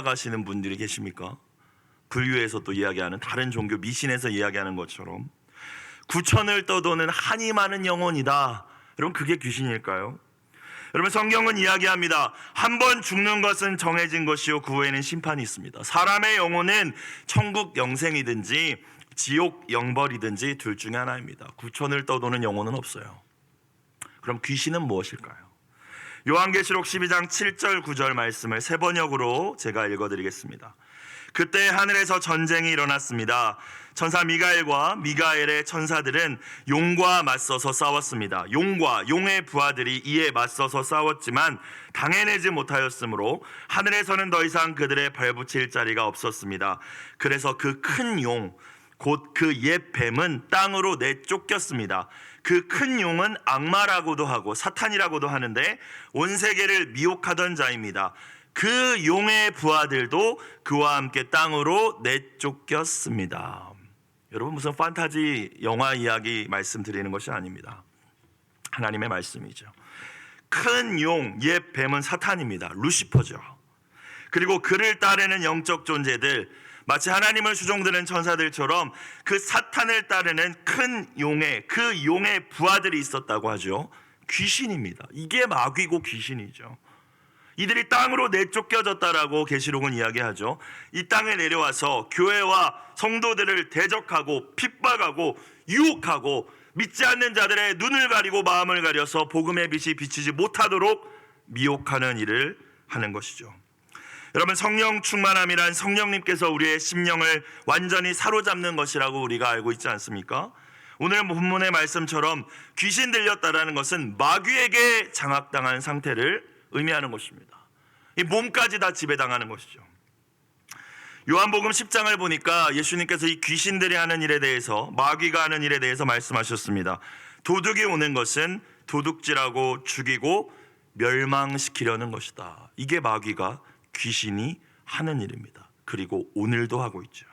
가시는 분들이 계십니까? 불교에서 또 이야기하는 다른 종교 미신에서 이야기하는 것처럼 구천을 떠도는 한이 많은 영혼이다. 여러분, 그게 귀신일까요? 여러분, 성경은 이야기합니다. 한 번 죽는 것은 정해진 것이요 그 후에는 심판이 있습니다. 사람의 영혼은 천국 영생이든지 지옥 영벌이든지 둘 중에 하나입니다. 구천을 떠도는 영혼은 없어요. 그럼 귀신은 무엇일까요? 요한계시록 12장 7절 9절 말씀을 세 번역으로 제가 읽어드리겠습니다. 그때 하늘에서 전쟁이 일어났습니다. 천사 미가엘과 미가엘의 천사들은 용과 맞서서 싸웠습니다. 용과 용의 부하들이 이에 맞서서 싸웠지만 당해내지 못하였으므로 하늘에서는 더 이상 그들의 발붙일 자리가 없었습니다. 그래서 그 큰 용, 곧 그 옛 뱀은 땅으로 내쫓겼습니다. 그 큰 용은 악마라고도 하고 사탄이라고도 하는데 온 세계를 미혹하던 자입니다. 그 용의 부하들도 그와 함께 땅으로 내쫓겼습니다. 여러분, 무슨 판타지 영화 이야기 말씀드리는 것이 아닙니다. 하나님의 말씀이죠. 큰 용, 옛 뱀은 사탄입니다. 루시퍼죠. 그리고 그를 따르는 영적 존재들, 마치 하나님을 수종드는 천사들처럼 그 사탄을 따르는 큰 용의, 그 용의 부하들이 있었다고 하죠. 귀신입니다. 이게 마귀고 귀신이죠. 이들이 땅으로 내쫓겨졌다라고 계시록은 이야기하죠. 이 땅에 내려와서 교회와 성도들을 대적하고 핍박하고 유혹하고 믿지 않는 자들의 눈을 가리고 마음을 가려서 복음의 빛이 비치지 못하도록 미혹하는 일을 하는 것이죠. 여러분, 성령 충만함이란 성령님께서 우리의 심령을 완전히 사로잡는 것이라고 우리가 알고 있지 않습니까? 오늘 본문의 말씀처럼 귀신 들렸다라는 것은 마귀에게 장악당한 상태를 의미하는 것입니다. 이 몸까지 다 지배당하는 것이죠. 요한복음 10장을 보니까 예수님께서 이 귀신들이 하는 일에 대해서, 마귀가 하는 일에 대해서 말씀하셨습니다. 도둑이 오는 것은 도둑질하고 죽이고 멸망시키려는 것이다. 이게 마귀가, 귀신이 하는 일입니다. 그리고 오늘도 하고 있죠.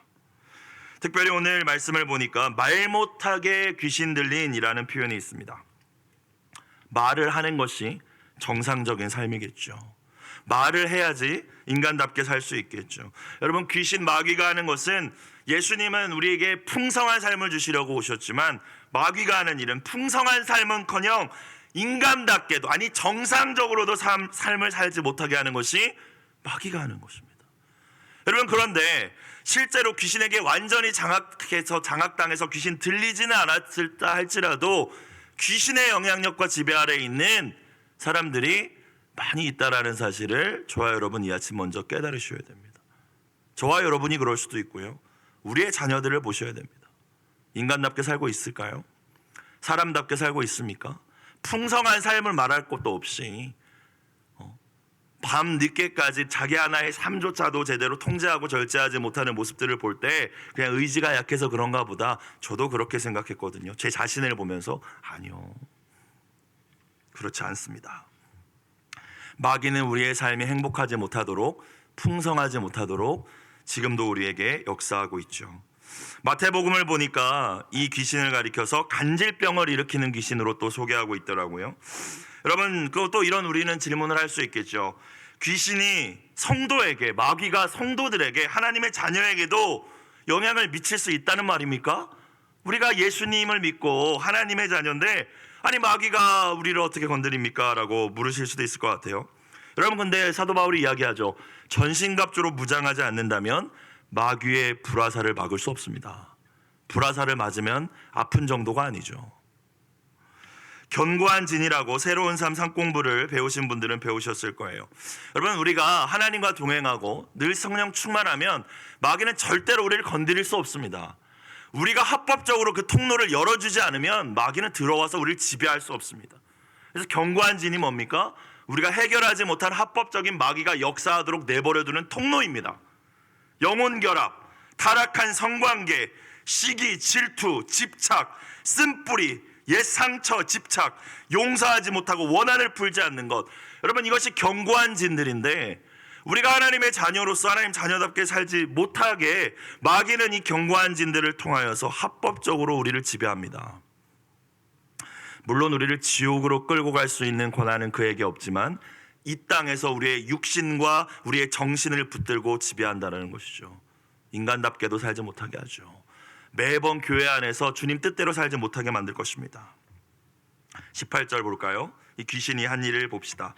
특별히 오늘 말씀을 보니까 말 못하게 귀신 들린이라는 표현이 있습니다. 말을 하는 것이 정상적인 삶이겠죠. 말을 해야지 인간답게 살 수 있겠죠. 여러분, 귀신 마귀가 하는 것은, 예수님은 우리에게 풍성한 삶을 주시려고 오셨지만 마귀가 하는 일은 풍성한 삶은커녕 인간답게도, 아니 정상적으로도 삶을 살지 못하게 하는 것이 마귀가 하는 것입니다. 여러분, 그런데 실제로 귀신에게 완전히 장악당해서 귀신 들리지는 않았을다 할지라도 귀신의 영향력과 지배 아래에 있는 사람들이 많이 있다라는 사실을 저와 여러분 이 아침 먼저 깨달으셔야 됩니다. 저와 여러분이 그럴 수도 있고요. 우리의 자녀들을 보셔야 됩니다. 인간답게 살고 있을까요? 사람답게 살고 있습니까? 풍성한 삶을 말할 것도 없이 밤 늦게까지 자기 하나의 삶조차도 제대로 통제하고 절제하지 못하는 모습들을 볼 때 그냥 의지가 약해서 그런가 보다, 저도 그렇게 생각했거든요. 제 자신을 보면서 아니요, 그렇지 않습니다. 마귀는 우리의 삶이 행복하지 못하도록, 풍성하지 못하도록 지금도 우리에게 역사하고 있죠. 마태복음을 보니까 이 귀신을 가리켜서 간질병을 일으키는 귀신으로 또 소개하고 있더라고요. 여러분, 또 이런 우리는 질문을 할 수 있겠죠. 귀신이 성도에게, 마귀가 성도들에게, 하나님의 자녀에게도 영향을 미칠 수 있다는 말입니까? 우리가 예수님을 믿고 하나님의 자녀인데 아니 마귀가 우리를 어떻게 건드립니까? 라고 물으실 수도 있을 것 같아요. 여러분, 근데 사도 바울이 이야기하죠. 전신갑주로 무장하지 않는다면 마귀의 불화살을 막을 수 없습니다. 불화살을 맞으면 아픈 정도가 아니죠. 견고한 진이라고 새로운 삶 상공부를 배우신 분들은 배우셨을 거예요. 여러분, 우리가 하나님과 동행하고 늘 성령 충만하면 마귀는 절대로 우리를 건드릴 수 없습니다. 우리가 합법적으로 그 통로를 열어주지 않으면 마귀는 들어와서 우리를 지배할 수 없습니다. 그래서 견고한 진이 뭡니까? 우리가 해결하지 못한 합법적인 마귀가 역사하도록 내버려두는 통로입니다. 영혼 결합, 타락한 성관계, 시기, 질투, 집착, 쓴뿌리, 옛 상처, 집착, 용서하지 못하고 원한을 풀지 않는 것, 여러분, 이것이 견고한 진들인데 우리가 하나님의 자녀로서 하나님 자녀답게 살지 못하게 마귀는 이 견고한 진들을 통하여서 합법적으로 우리를 지배합니다. 물론 우리를 지옥으로 끌고 갈 수 있는 권한은 그에게 없지만 이 땅에서 우리의 육신과 우리의 정신을 붙들고 지배한다는 것이죠. 인간답게도 살지 못하게 하죠. 매번 교회 안에서 주님 뜻대로 살지 못하게 만들 것입니다. 18절 볼까요? 이 귀신이 한 일을 봅시다.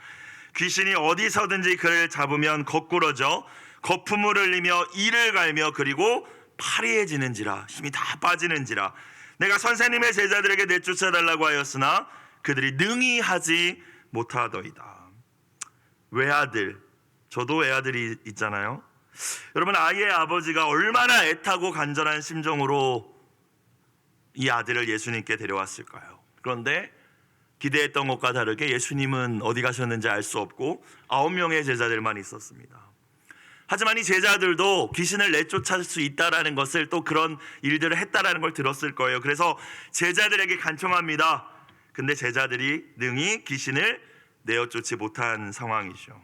귀신이 어디서든지 그를 잡으면 거꾸러져 거품을 흘리며 이를 갈며 그리고 파리해지는지라, 힘이 다 빠지는지라. 내가 선생님의 제자들에게 내쫓아달라고 하였으나 그들이 능히 하지 못하더이다. 외아들, 저도 외아들이 있잖아요. 여러분, 아이의 아버지가 얼마나 애타고 간절한 심정으로 이 아들을 예수님께 데려왔을까요? 그런데 기대했던 것과 다르게 예수님은 어디 가셨는지 알 수 없고 9명의 제자들만 있었습니다. 하지만 이 제자들도 귀신을 내쫓을 수 있다라는 것을, 또 그런 일들을 했다라는 걸 들었을 거예요. 그래서 제자들에게 간청합니다. 근데 제자들이 능히 귀신을 내어쫓지 못한 상황이죠.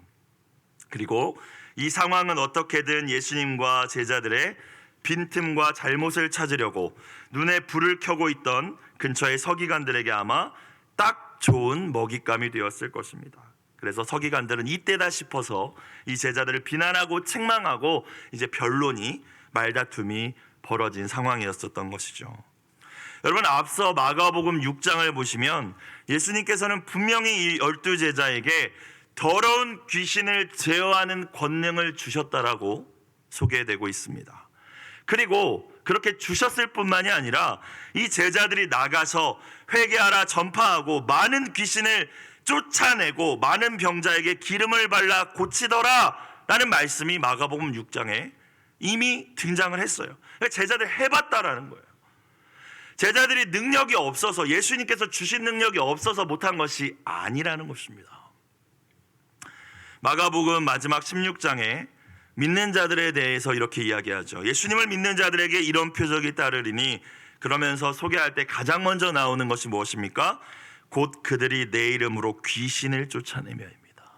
그리고 이 상황은 어떻게든 예수님과 제자들의 빈틈과 잘못을 찾으려고 눈에 불을 켜고 있던 근처의 서기관들에게 아마 딱 좋은 먹잇감이 되었을 것입니다. 그래서 서기관들은 이때다 싶어서 이 제자들을 비난하고 책망하고 이제 변론이, 말다툼이 벌어진 상황이었었던 것이죠. 여러분, 앞서 마가복음 6장을 보시면 예수님께서는 분명히 이 12제자에게 더러운 귀신을 제어하는 권능을 주셨다라고 소개되고 있습니다. 그리고 그렇게 주셨을 뿐만이 아니라 이 제자들이 나가서 회개하라 전파하고 많은 귀신을 쫓아내고 많은 병자에게 기름을 발라 고치더라 라는 말씀이 마가복음 6장에 이미 등장을 했어요. 제자들이 해봤다라는 거예요. 제자들이 능력이 없어서, 예수님께서 주신 능력이 없어서 못한 것이 아니라는 것입니다. 마가복음 마지막 16장에 믿는 자들에 대해서 이렇게 이야기하죠. 예수님을 믿는 자들에게 이런 표적이 따르리니, 그러면서 소개할 때 가장 먼저 나오는 것이 무엇입니까? 곧 그들이 내 이름으로 귀신을 쫓아내며입니다.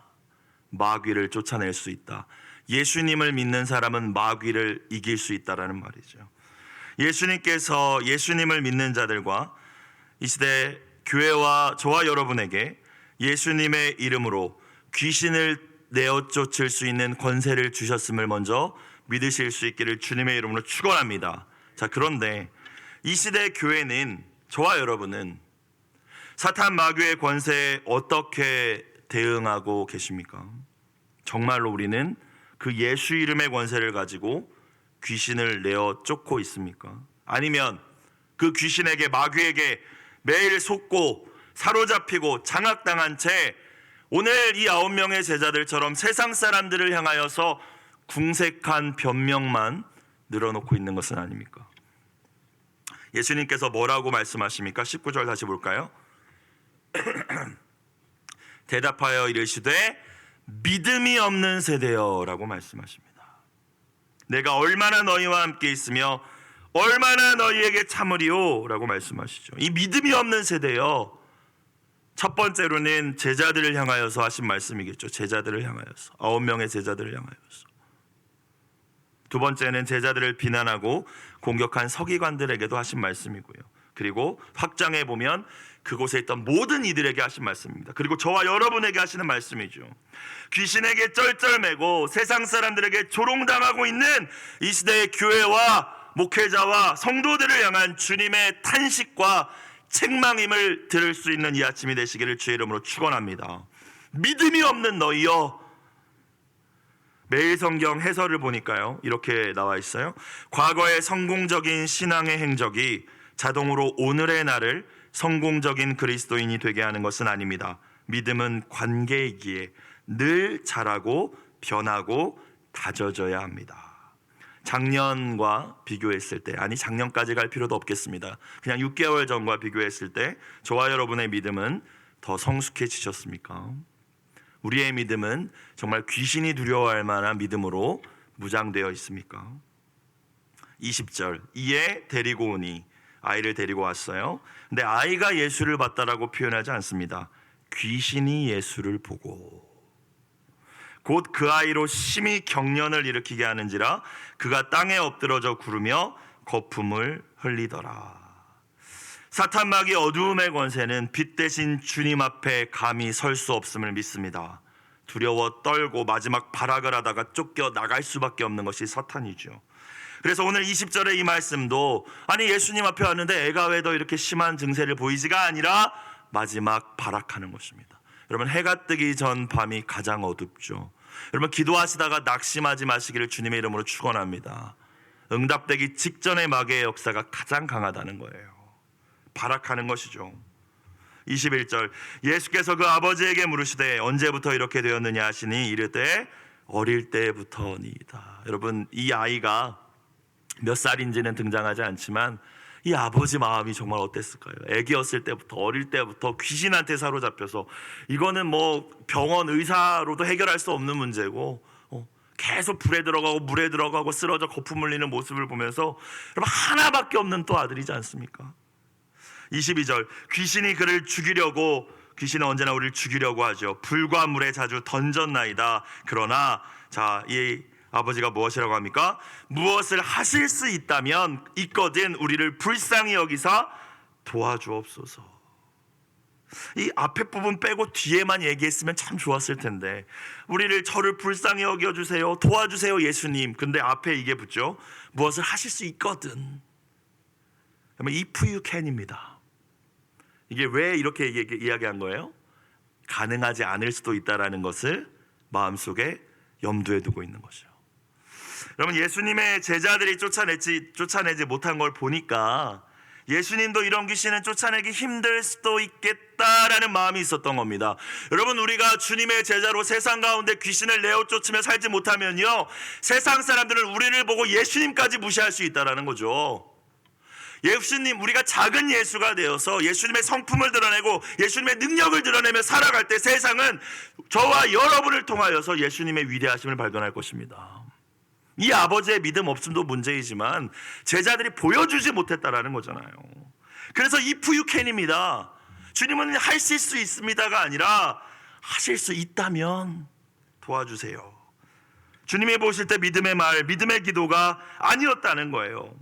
마귀를 쫓아낼 수 있다. 예수님을 믿는 사람은 마귀를 이길 수 있다라는 말이죠. 예수님께서 예수님을 믿는 자들과 이 시대 교회와 저와 여러분에게 예수님의 이름으로 귀신을 내어쫓을 수 있는 권세를 주셨음을 먼저 믿으실 수 있기를 주님의 이름으로 축원합니다. 자, 그런데 이 시대 교회는, 저와 여러분은 사탄 마귀의 권세에 어떻게 대응하고 계십니까? 정말로 우리는 그 예수 이름의 권세를 가지고 귀신을 내어 쫓고 있습니까? 아니면 그 귀신에게, 마귀에게 매일 속고 사로잡히고 장악당한 채 오늘 이 9명의 제자들처럼 세상 사람들을 향하여서 궁색한 변명만 늘어놓고 있는 것은 아닙니까? 예수님께서 뭐라고 말씀하십니까? 19절 다시 볼까요? 대답하여 이르시되 믿음이 없는 세대여 라고 말씀하십니다. 내가 얼마나 너희와 함께 있으며 얼마나 너희에게 참으리요 라고 말씀하시죠. 이 믿음이 없는 세대여, 첫 번째로는 제자들을 향하여서 하신 말씀이겠죠. 제자들을 향하여서, 9명의 제자들을 향하여서. 두 번째는 제자들을 비난하고 공격한 서기관들에게도 하신 말씀이고요. 그리고 확장해 보면 그곳에 있던 모든 이들에게 하신 말씀입니다. 그리고 저와 여러분에게 하시는 말씀이죠. 귀신에게 쩔쩔매고 세상 사람들에게 조롱당하고 있는 이 시대의 교회와 목회자와 성도들을 향한 주님의 탄식과 책망임을 들을 수 있는 이 아침이 되시기를 주의 이름으로 축원합니다. 믿음이 없는 너희여. 매일 성경 해설을 보니까요, 이렇게 나와 있어요. 과거의 성공적인 신앙의 행적이 자동으로 오늘의 나를 성공적인 그리스도인이 되게 하는 것은 아닙니다. 믿음은 관계이기에 늘 자라고 변하고 다져져야 합니다. 작년과 비교했을 때, 아니 작년까지 갈 필요도 없겠습니다. 그냥 6개월 전과 비교했을 때 저와 여러분의 믿음은 더 성숙해지셨습니까? 우리의 믿음은 정말 귀신이 두려워할 만한 믿음으로 무장되어 있습니까? 20절, 이에 데리고 오니, 아이를 데리고 왔어요. 근데 아이가 예수를 봤다라고 표현하지 않습니다. 귀신이 예수를 보고 곧 그 아이로 심히 경련을 일으키게 하는지라 그가 땅에 엎드러져 구르며 거품을 흘리더라. 사탄 마귀 어두움의 권세는 빛 대신 주님 앞에 감히 설 수 없음을 믿습니다. 두려워 떨고 마지막 발악을 하다가 쫓겨 나갈 수밖에 없는 것이 사탄이죠. 그래서 오늘 20절의 이 말씀도 아니 예수님 앞에 왔는데 애가 왜 더 이렇게 심한 증세를 보이지가 아니라 마지막 발악하는 것입니다. 여러분, 해가 뜨기 전 밤이 가장 어둡죠. 여러분, 기도하시다가 낙심하지 마시기를 주님의 이름으로 축원합니다. 응답되기 직전의 마귀의 역사가 가장 강하다는 거예요. 발악하는 것이죠. 21절, 예수께서 그 아버지에게 물으시되 언제부터 이렇게 되었느냐 하시니 이르되 어릴 때부터니이다. 여러분, 이 아이가 몇 살인지는 등장하지 않지만 이 아버지 마음이 정말 어땠을까요? 애기였을 때부터, 어릴 때부터 귀신한테 사로잡혀서, 이거는 뭐 병원 의사로도 해결할 수 없는 문제고 계속 불에 들어가고 물에 들어가고 쓰러져 거품 흘리는 모습을 보면서 여러분, 하나밖에 없는 또 아들이지 않습니까? 22절, 귀신이 그를 죽이려고, 귀신은 언제나 우리를 죽이려고 하죠. 불과 물에 자주 던졌나이다. 그러나 이 아버지가 무엇이라고 합니까? 무엇을 하실 수 있다면 있거든 우리를 불쌍히 여기사 도와주옵소서. 이 앞에 부분 빼고 뒤에만 얘기했으면 참 좋았을 텐데, 저를 불쌍히 여겨주세요, 도와주세요 예수님. 근데 앞에 이게 붙죠. 무엇을 하실 수 있거든. if you can입니다. 이게 왜 이렇게 이야기한 거예요? 가능하지 않을 수도 있다라는 것을 마음속에 염두에 두고 있는 것이죠. 여러분, 예수님의 제자들이 쫓아내지 못한 걸 보니까 예수님도 이런 귀신은 쫓아내기 힘들 수도 있겠다라는 마음이 있었던 겁니다. 여러분, 우리가 주님의 제자로 세상 가운데 귀신을 내어 쫓으며 살지 못하면요, 세상 사람들은 우리를 보고 예수님까지 무시할 수 있다라는 거죠. 예수님, 우리가 작은 예수가 되어서 예수님의 성품을 드러내고 예수님의 능력을 드러내며 살아갈 때 세상은 저와 여러분을 통하여서 예수님의 위대하심을 발견할 것입니다. 이 아버지의 믿음 없음도 문제이지만 제자들이 보여주지 못했다라는 거잖아요. 그래서 if you can입니다. 주님은 하실 수 있습니다가 아니라 하실 수 있다면 도와주세요. 주님이 보실 때 믿음의 말, 믿음의 기도가 아니었다는 거예요.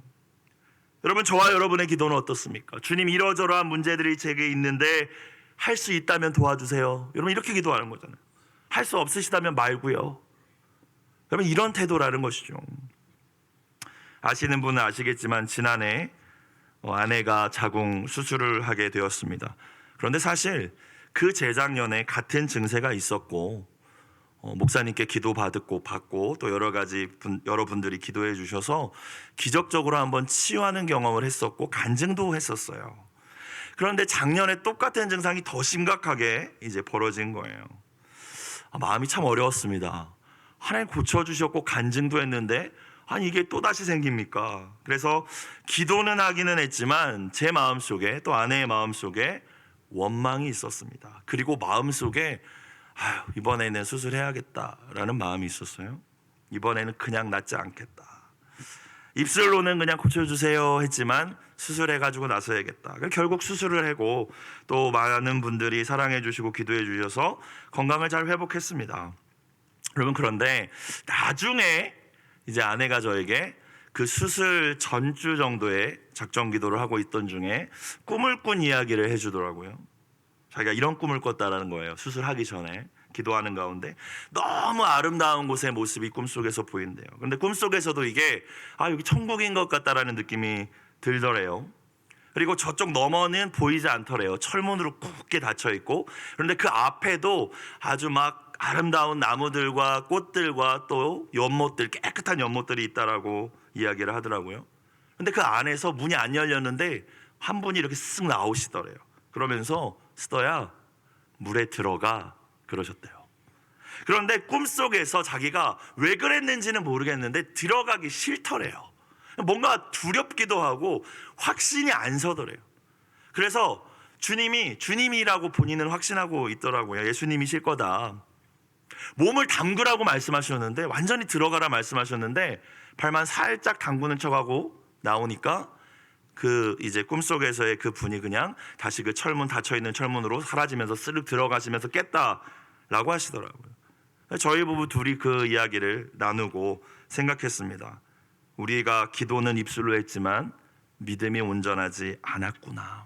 여러분, 저와 여러분의 기도는 어떻습니까? 주님, 이러저러한 문제들이 제게 있는데 할 수 있다면 도와주세요. 여러분, 이렇게 기도하는 거잖아요. 할 수 없으시다면 말고요. 여러분, 이런 태도라는 것이죠. 아시는 분은 아시겠지만 지난해 아내가 자궁 수술을 하게 되었습니다. 그런데 사실 그 재작년에 같은 증세가 있었고 목사님께 기도 받고 또 여러분들이 기도해 주셔서 기적적으로 한번 치유하는 경험을 했었고 간증도 했었어요. 그런데 작년에 똑같은 증상이 더 심각하게 이제 벌어진 거예요. 마음이 참 어려웠습니다. 하나님 고쳐주셨고 간증도 했는데 아니 이게 또다시 생깁니까? 그래서 기도는 하기는 했지만 제 마음속에, 또 아내의 마음속에 원망이 있었습니다. 그리고 마음속에 이번에는 수술해야겠다라는 마음이 있었어요. 이번에는 그냥 낫지 않겠다. 입술로는 그냥 고쳐주세요 했지만 수술해가지고 나서야겠다. 결국 수술을 하고 또 많은 분들이 사랑해 주시고 기도해 주셔서 건강을 잘 회복했습니다. 여러분, 그런데 나중에 이제 아내가 저에게 그 수술 전주 정도의 작정 기도를 하고 있던 중에 꿈을 꾼 이야기를 해주더라고요. 자기가 이런 꿈을 꿨다라는 거예요. 수술하기 전에 기도하는 가운데 너무 아름다운 곳의 모습이 꿈속에서 보인대요. 그런데 꿈속에서도 이게 여기 천국인 것 같다라는 느낌이 들더래요. 그리고 저쪽 너머는 보이지 않더래요. 철문으로 굳게 닫혀 있고, 그런데 그 앞에도 아주 막 아름다운 나무들과 꽃들과 또 연못들, 깨끗한 연못들이 있다라고 이야기를 하더라고요. 그런데 그 안에서 문이 안 열렸는데 한 분이 이렇게 쓱 나오시더래요. 그러면서 스더야 물에 들어가 그러셨대요. 그런데 꿈속에서 자기가 왜 그랬는지는 모르겠는데 들어가기 싫더래요. 뭔가 두렵기도 하고 확신이 안 서더래요. 그래서 주님이라고 본인은 확신하고 있더라고요. 예수님이실 거다. 몸을 담그라고 말씀하셨는데, 완전히 들어가라 말씀하셨는데 발만 살짝 담그는 척하고 나오니까 이제 꿈속에서의 그 분이 그냥 다시 그 철문, 닫혀있는 철문으로 사라지면서 스르륵 들어가시면서 깼다라고 하시더라고요. 저희 부부 둘이 그 이야기를 나누고 생각했습니다. 우리가 기도는 입술로 했지만 믿음이 온전하지 않았구나.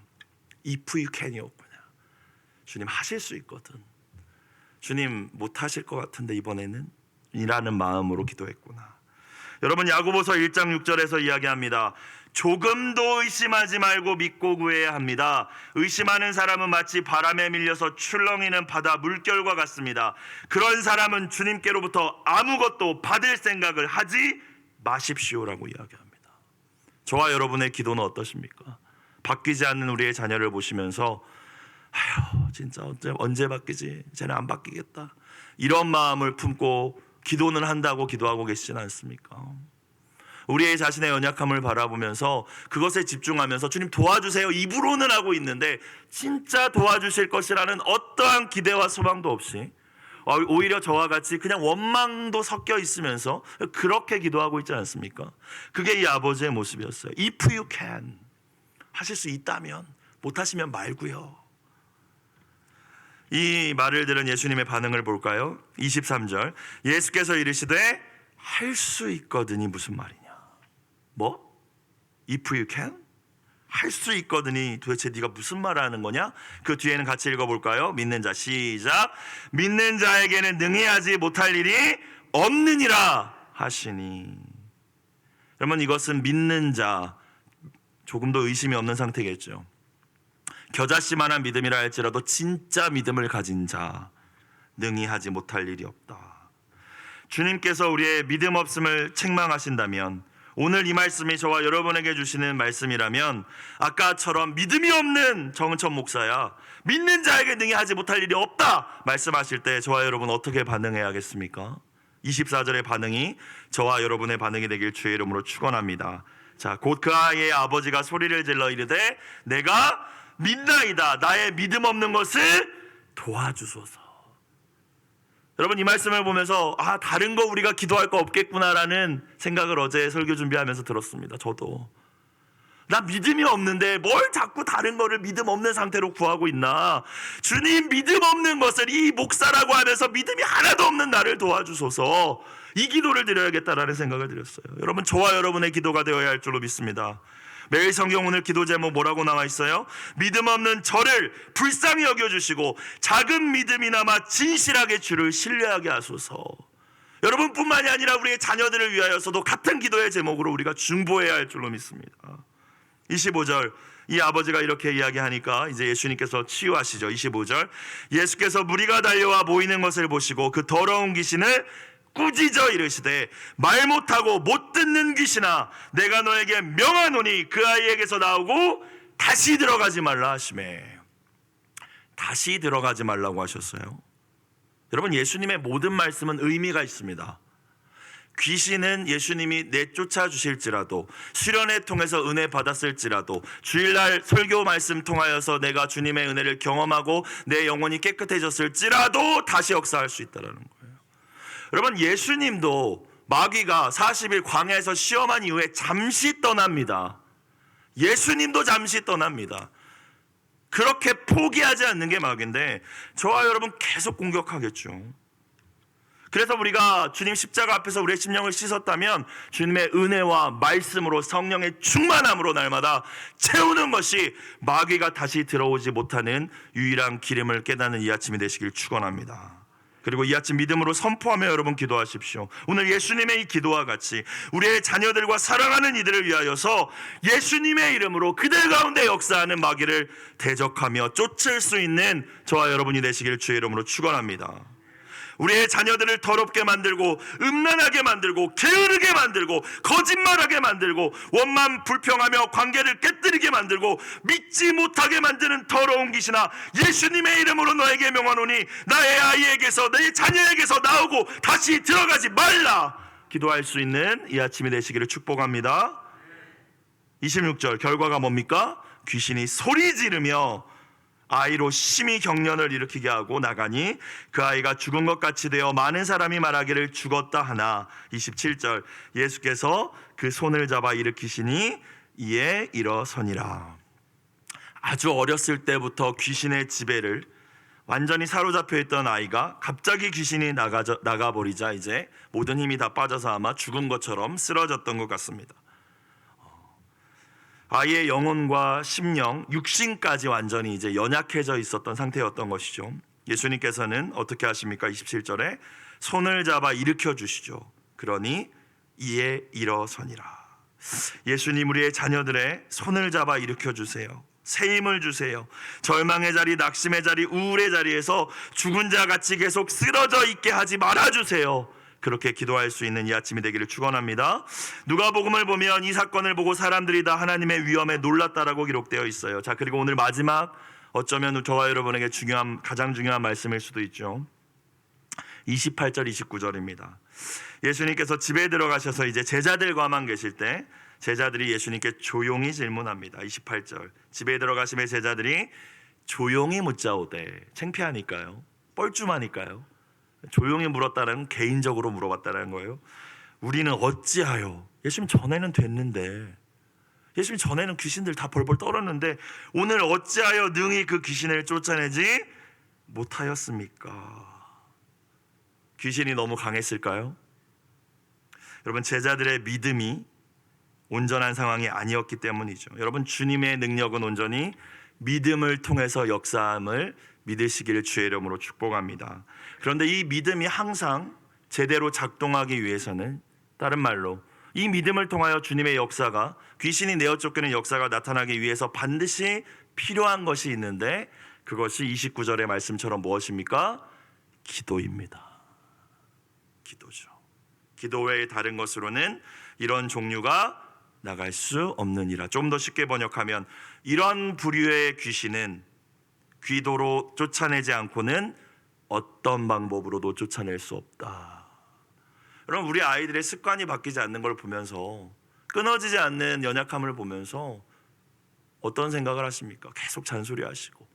if you can이었구나. 주님 하실 수 있거든. 주님 못하실 것 같은데 이번에는 이라는 마음으로 기도했구나. 여러분, 야고보서 1장 6절에서 이야기합니다. 조금도 의심하지 말고 믿고 구해야 합니다. 의심하는 사람은 마치 바람에 밀려서 출렁이는 바다 물결과 같습니다. 그런 사람은 주님께로부터 아무것도 받을 생각을 하지 마십시오라고 이야기합니다. 저와 여러분의 기도는 어떠십니까? 바뀌지 않는 우리의 자녀를 보시면서 아휴 진짜 언제 바뀌지? 쟤는 안 바뀌겠다, 이런 마음을 품고 기도는 한다고 기도하고 계시진 않습니까? 우리의 자신의 연약함을 바라보면서 그것에 집중하면서 주님 도와주세요 입으로는 하고 있는데 진짜 도와주실 것이라는 어떠한 기대와 소망도 없이 오히려 저와 같이 그냥 원망도 섞여 있으면서 그렇게 기도하고 있지 않습니까? 그게 이 아버지의 모습이었어요. If you can, 하실 수 있다면, 못하시면 말고요. 이 말을 들은 예수님의 반응을 볼까요? 23절, 예수께서 이르시되 할 수 있거든이 무슨 말이냐? 뭐? If you can? 할 수 있거든이 도대체 네가 무슨 말을 하는 거냐? 그 뒤에는 같이 읽어볼까요? 믿는 자, 시작. 믿는 자에게는 능히 하지 못할 일이 없느니라 하시니. 여러분, 이것은 믿는 자, 조금도 의심이 없는 상태겠죠. 겨자씨만한 믿음이라 할지라도 진짜 믿음을 가진 자, 능히 하지 못할 일이 없다. 주님께서 우리의 믿음 없음을 책망하신다면, 오늘 이 말씀이 저와 여러분에게 주시는 말씀이라면, 아까처럼 믿음이 없는 정은천 목사야, 믿는 자에게 능히 하지 못할 일이 없다 말씀하실 때 저와 여러분 어떻게 반응해야겠습니까? 24절의 반응이 저와 여러분의 반응이 되길 주의 이름으로 축원합니다. 자, 곧 그 아이의 아버지가 소리를 질러 이르되 내가 믿나이다, 나의 믿음 없는 것을 도와주소서. 여러분, 이 말씀을 보면서 다른 거 우리가 기도할 거 없겠구나라는 생각을 어제 설교 준비하면서 들었습니다. 저도 나 믿음이 없는데 뭘 자꾸 다른 거를 믿음 없는 상태로 구하고 있나. 주님, 믿음 없는 것을 이 목사라고 하면서 믿음이 하나도 없는 나를 도와주소서, 이 기도를 드려야겠다라는 생각을 드렸어요. 여러분, 저와 여러분의 기도가 되어야 할 줄로 믿습니다. 매일 성경 오늘 기도 제목 뭐라고 나와 있어요? 믿음 없는 저를 불쌍히 여겨주시고 작은 믿음이나마 진실하게 주를 신뢰하게 하소서. 여러분뿐만이 아니라 우리의 자녀들을 위하여서도 같은 기도의 제목으로 우리가 중보해야 할 줄로 믿습니다. 25절, 이 아버지가 이렇게 이야기하니까 이제 예수님께서 치유하시죠. 25절, 예수께서 무리가 달려와 모이는 것을 보시고 그 더러운 귀신을 꾸짖어 이르시되 말 못하고 못 듣는 귀신아, 내가 너에게 명하노니 그 아이에게서 나오고 다시 들어가지 말라 하시매. 다시 들어가지 말라고 하셨어요. 여러분, 예수님의 모든 말씀은 의미가 있습니다. 귀신은 예수님이 내쫓아 주실지라도, 수련회 통해서 은혜 받았을지라도, 주일날 설교 말씀 통하여서 내가 주님의 은혜를 경험하고 내 영혼이 깨끗해졌을지라도 다시 역사할 수 있다는 거예요. 여러분, 예수님도 마귀가 40일 광야에서 시험한 이후에 잠시 떠납니다. 예수님도 잠시 떠납니다. 그렇게 포기하지 않는 게 마귀인데 저와 여러분 계속 공격하겠죠. 그래서 우리가 주님 십자가 앞에서 우리의 심령을 씻었다면 주님의 은혜와 말씀으로, 성령의 충만함으로 날마다 채우는 것이 마귀가 다시 들어오지 못하는 유일한 기름을 깨닫는 이 아침이 되시길 축원합니다. 그리고 이 아침 믿음으로 선포하며 여러분 기도하십시오. 오늘 예수님의 이 기도와 같이 우리의 자녀들과 사랑하는 이들을 위하여서 예수님의 이름으로 그들 가운데 역사하는 마귀를 대적하며 쫓을 수 있는 저와 여러분이 되시기를 주의 이름으로 축원합니다. 우리의 자녀들을 더럽게 만들고 음란하게 만들고 게으르게 만들고 거짓말하게 만들고 원만 불평하며 관계를 깨뜨리게 만들고 믿지 못하게 만드는 더러운 귀신아, 예수님의 이름으로 너에게 명하노니 나의 아이에게서, 내 자녀에게서 나오고 다시 들어가지 말라. 기도할 수 있는 이 아침이 되시기를 축복합니다. 26절 결과가 뭡니까? 귀신이 소리 지르며 아이로 심히 경련을 일으키게 하고 나가니 그 아이가 죽은 것 같이 되어 많은 사람이 말하기를 죽었다 하나. 27절 예수께서 그 손을 잡아 일으키시니 이에 일어서니라. 아주 어렸을 때부터 귀신의 지배를 완전히 사로잡혀 있던 아이가 갑자기 귀신이 나가버리자 이제 모든 힘이 다 빠져서 아마 죽은 것처럼 쓰러졌던 것 같습니다. 아이의 영혼과 심령, 육신까지 완전히 이제 연약해져 있었던 상태였던 것이죠. 예수님께서는 어떻게 하십니까? 27절에 손을 잡아 일으켜 주시죠. 그러니 이에 일어서니라. 예수님 우리의 자녀들의 손을 잡아 일으켜 주세요. 새 힘을 주세요. 절망의 자리, 낙심의 자리, 우울의 자리에서 죽은 자 같이 계속 쓰러져 있게 하지 말아주세요. 그렇게 기도할 수 있는 이 아침이 되기를 축원합니다. 누가복음을 보면 이 사건을 보고 사람들이 다 하나님의 위엄에 놀랐다라고 기록되어 있어요. 자, 그리고 오늘 마지막 어쩌면 저와 여러분에게 가장 중요한 말씀일 수도 있죠. 28절 29절입니다. 예수님께서 집에 들어가셔서 이제 제자들과만 계실 때 제자들이 예수님께 조용히 질문합니다. 28절 집에 들어가심에 제자들이 조용히 묻자오되, 창피하니까요, 뻘쭘하니까요, 조용히 물었다는 개인적으로 물어봤다는 거예요. 우리는 어찌하여, 예수님 전에는 됐는데, 예수님 전에는 귀신들 다 벌벌 떨었는데 오늘 어찌하여 능히 그 귀신을 쫓아내지 못하였습니까? 귀신이 너무 강했을까요? 여러분, 제자들의 믿음이 온전한 상황이 아니었기 때문이죠. 여러분, 주님의 능력은 온전히 믿음을 통해서 역사함을 믿으시기를 주의 이름으로 축복합니다. 그런데 이 믿음이 항상 제대로 작동하기 위해서는, 다른 말로 이 믿음을 통하여 주님의 역사가, 귀신이 내어 쫓기는 역사가 나타나기 위해서 반드시 필요한 것이 있는데, 그것이 29절의 말씀처럼 무엇입니까? 기도입니다. 기도죠. 기도 외에 다른 것으로는 이런 종류가 나갈 수 없느니라. 좀 더 쉽게 번역하면 이런 부류의 귀신은 기도로 쫓아내지 않고는 어떤 방법으로도 쫓아낼 수 없다. 여러분, 우리 아이들의 습관이 바뀌지 않는 걸 보면서, 끊어지지 않는 연약함을 보면서 어떤 생각을 하십니까? 계속 잔소리하시고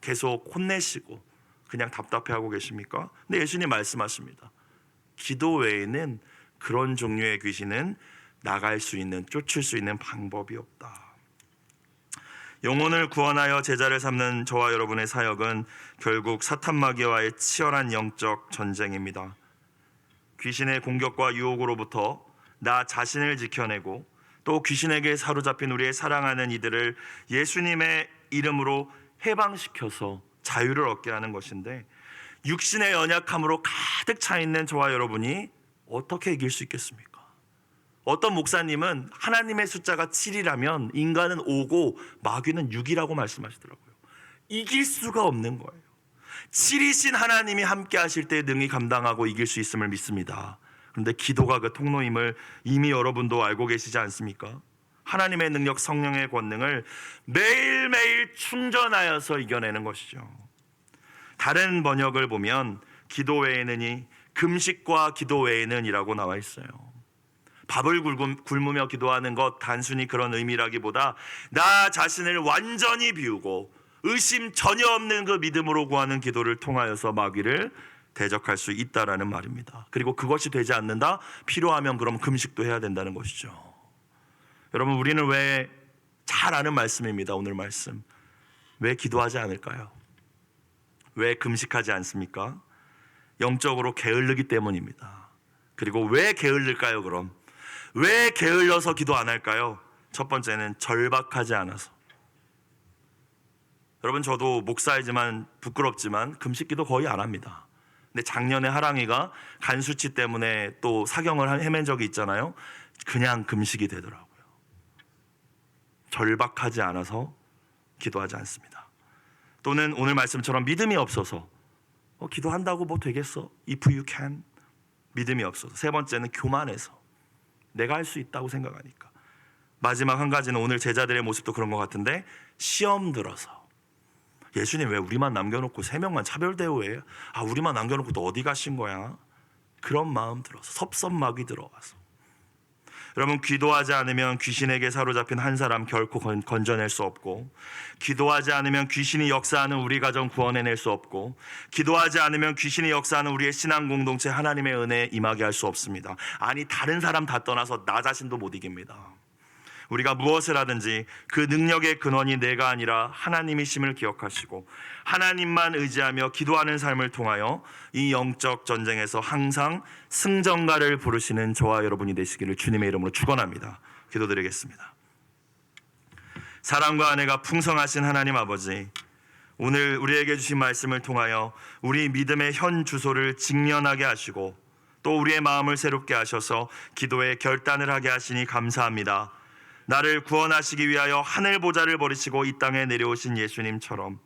계속 혼내시고 그냥 답답해하고 계십니까? 근데 예수님 말씀하십니다. 기도 외에는 그런 종류의 귀신은 나갈 수 있는, 쫓을 수 있는 방법이 없다. 영혼을 구원하여 제자를 삼는 저와 여러분의 사역은 결국 사탄 마귀와의 치열한 영적 전쟁입니다. 귀신의 공격과 유혹으로부터 나 자신을 지켜내고 또 귀신에게 사로잡힌 우리의 사랑하는 이들을 예수님의 이름으로 해방시켜서 자유를 얻게 하는 것인데, 육신의 연약함으로 가득 차 있는 저와 여러분이 어떻게 이길 수 있겠습니까? 어떤 목사님은 하나님의 숫자가 7이라면 인간은 5고 마귀는 6이라고 말씀하시더라고요. 이길 수가 없는 거예요. 7이신 하나님이 함께 하실 때 능히 감당하고 이길 수 있음을 믿습니다. 그런데 기도가 그 통로임을 이미 여러분도 알고 계시지 않습니까? 하나님의 능력, 성령의 권능을 매일매일 충전하여서 이겨내는 것이죠. 다른 번역을 보면 기도 외에는이, 금식과 기도 외에는 이라고 나와 있어요. 밥을 굶으며 기도하는 것, 단순히 그런 의미라기보다 나 자신을 완전히 비우고 의심 전혀 없는 그 믿음으로 구하는 기도를 통하여서 마귀를 대적할 수 있다라는 말입니다. 그리고 그것이 되지 않는다? 필요하면 그럼 금식도 해야 된다는 것이죠. 여러분, 우리는 왜, 잘 아는 말씀입니다. 오늘 말씀. 왜 기도하지 않을까요? 왜 금식하지 않습니까? 영적으로 게을르기 때문입니다. 그리고 왜 게을릴까요? 그럼 왜 게을러서 기도 안 할까요? 첫 번째는 절박하지 않아서. 여러분, 저도 목사이지만 부끄럽지만 금식기도 거의 안 합니다. 근데 작년에 하랑이가 간 수치 때문에 또 사경을 헤맨 적이 있잖아요. 그냥 금식이 되더라고요. 절박하지 않아서 기도하지 않습니다. 또는 오늘 말씀처럼 믿음이 없어서, 기도한다고 뭐 되겠어? If you can. 믿음이 없어서. 세 번째는 교만해서, 내가 할 수 있다고 생각하니까. 마지막 한 가지는 오늘 제자들의 모습도 그런 것 같은데, 시험 들어서. 예수님 왜 우리만 남겨놓고 3명만 차별 대우해요? 우리만 남겨놓고 또 어디 가신 거야? 그런 마음 들어서, 섭섭마귀 들어와서. 여러분, 기도하지 않으면 귀신에게 사로잡힌 한 사람 결코 건져낼 수 없고, 기도하지 않으면 귀신이 역사하는 우리 가정 구원해낼 수 없고, 기도하지 않으면 귀신이 역사하는 우리의 신앙 공동체 하나님의 은혜에 임하게 할 수 없습니다. 아니, 다른 사람 다 떠나서 나 자신도 못 이깁니다. 우리가 무엇을 하든지 그 능력의 근원이 내가 아니라 하나님이심을 기억하시고 하나님만 의지하며 기도하는 삶을 통하여 이 영적 전쟁에서 항상 승전가를 부르시는 저와 여러분이 되시기를 주님의 이름으로 축원합니다. 기도드리겠습니다. 사랑과 은혜가 풍성하신 하나님 아버지, 오늘 우리에게 주신 말씀을 통하여 우리 믿음의 현 주소를 직면하게 하시고 또 우리의 마음을 새롭게 하셔서 기도의 결단을 하게 하시니 감사합니다. 나를 구원하시기 위하여 하늘 보좌를 버리시고 이 땅에 내려오신 예수님처럼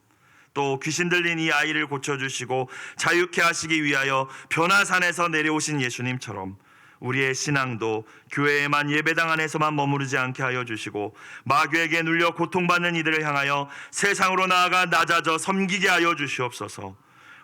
또 귀신 들린 이 아이를 고쳐주시고 자유케 하시기 위하여 변화산에서 내려오신 예수님처럼 우리의 신앙도 교회에만 예배당 안에서만 머무르지 않게 하여 주시고 마귀에게 눌려 고통받는 이들을 향하여 세상으로 나아가 낮아져 섬기게 하여 주시옵소서.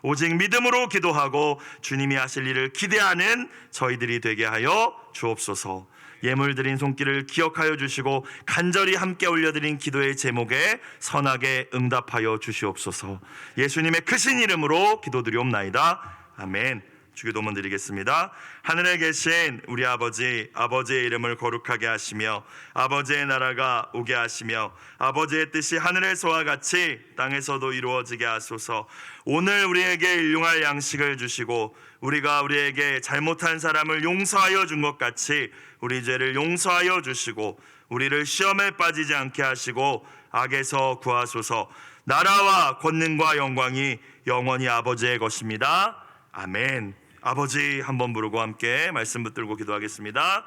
오직 믿음으로 기도하고 주님이 하실 일을 기대하는 저희들이 되게 하여 주옵소서. 예물 드린 손길을 기억하여 주시고 간절히 함께 올려드린 기도의 제목에 선하게 응답하여 주시옵소서. 예수님의 크신 이름으로 기도드리옵나이다. 아멘. 주기도문 드리겠습니다. 하늘에 계신 우리 아버지, 아버지의 이름을 거룩하게 하시며 아버지의 나라가 오게 하시며 아버지의 뜻이 하늘에서와 같이 땅에서도 이루어지게 하소서. 오늘 우리에게 일용할 양식을 주시고 우리가 우리에게 잘못한 사람을 용서하여 준 것 같이 우리 죄를 용서하여 주시고 우리를 시험에 빠지지 않게 하시고 악에서 구하소서. 나라와 권능과 영광이 영원히 아버지의 것입니다. 아멘. 아버지 한번 부르고 함께 말씀 붙들고 기도하겠습니다.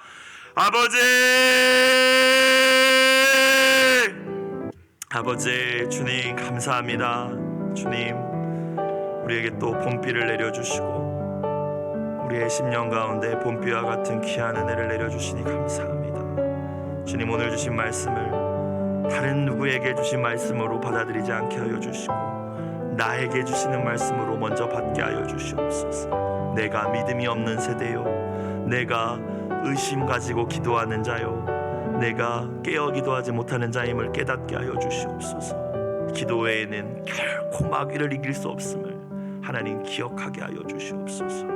아버지, 아버지 주님 감사합니다. 주님 우리에게 또 봄비를 내려주시고 우리의 10년 가운데 봄비와 같은 귀한 은혜를 내려주시니 감사합니다. 주님 오늘 주신 말씀을 다른 누구에게 주신 말씀으로 받아들이지 않게 하여 주시고 나에게 주시는 말씀으로 먼저 받게 하여 주시옵소서. 내가 믿음이 없는 세대요, 내가 의심 가지고 기도하는 자요, 내가 깨어 기도하지 못하는 자임을 깨닫게 하여 주시옵소서. 기도 외에는 결코 마귀를 이길 수 없음을 하나님 기억하게 하여 주시옵소서.